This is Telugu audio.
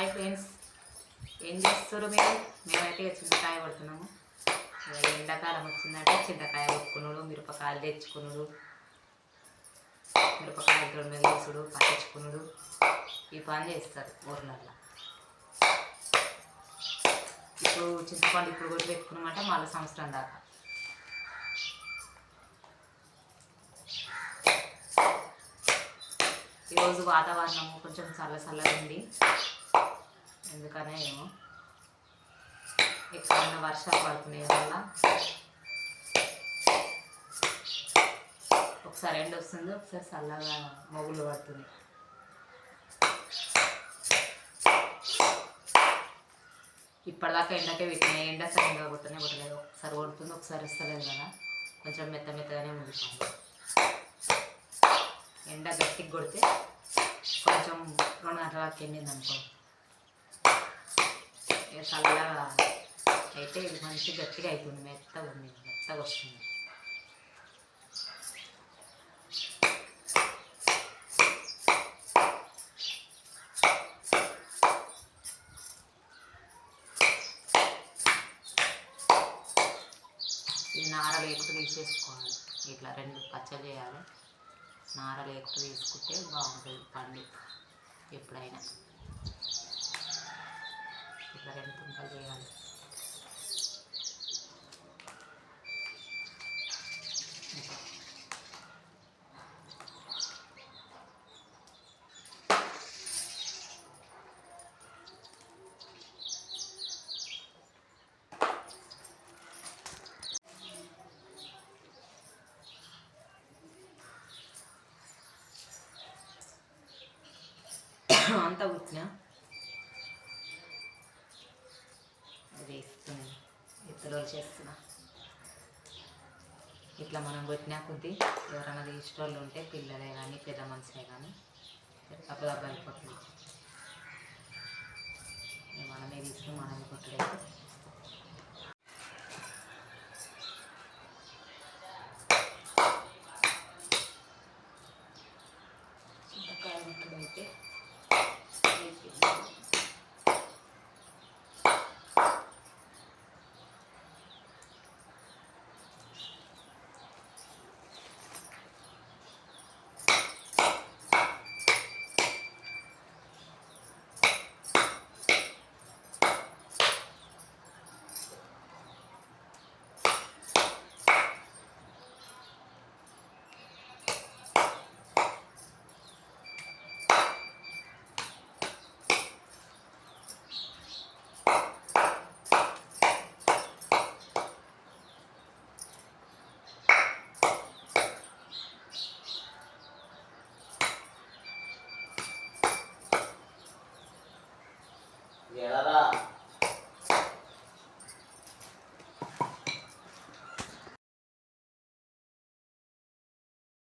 హాయ్ ఫ్రెండ్స్, ఏం చేస్తారు మీరు? మేమైతే చింతకాయ పడుతున్నాము. ఎండాకాలం వచ్చిందంటే చింతకాయ కొట్టుకున్నాడు, మిరపకాయలు తెచ్చుకున్నాడు, మిరపకాయలతో మెలుసుడు పట్టించుకున్నాడు, ఈ పని చేస్తారు ఊర్లల్లో. ఇప్పుడు చింతపండు ఇప్పుడు కొట్టి పెట్టుకున్నామంటే మళ్ళీ సంవత్సరం దాకా. ఈరోజు వాతావరణం కొంచెం చల్లగా ఉంది, ఎందుకనే ఏమో ఎక్కడైనా వర్షాలు పడుతున్నాయి వల్ల ఒకసారి ఎండ వస్తుంది, ఒకసారి చల్లగా మొగులు పడుతుంది. ఇప్పటిదాకా ఎండకే పెట్టినాయి, ఎండ సరిగ్గా కొట్టలేదు. ఒకసారి కొడుతుంది, ఒకసారి వస్తలేదు కదా, కొంచెం మెత్తగానే ఉండిపోయింది. ఎండ గట్టికి కొడితే కొంచెం 2 గంటల వరకు ఎండింది అనుకో, చల్లగా అయితే ఇది మంచి గట్టిగా అవుతుంది, మెత్తగా వస్తుంది. ఈ నార లేకుండా తీసేసుకోవాలి, ఇట్లా 2 పచ్చలు చేయాలి. నార లేకుండా తీసుకుంటే బాగుంటుంది పండు. ఎప్పుడైనా ఇట్లా 2 తుంపలు చేయాలి. అంతా కుట్టినా అది వేసుకుని ఇత్తలో చేస్తున్నా. ఇట్లా మనం కొట్టినా కొద్దీ ఎవరైనా ఇష్టోళ్ళు ఉంటే పిల్లలే కానీ పెద్ద మనిషే కానీ దెబ్బ అయిపోతుంది. మనమే తీసుకుని మనమే కొట్టలేదు. చింతకాయ కొట్టుడైతే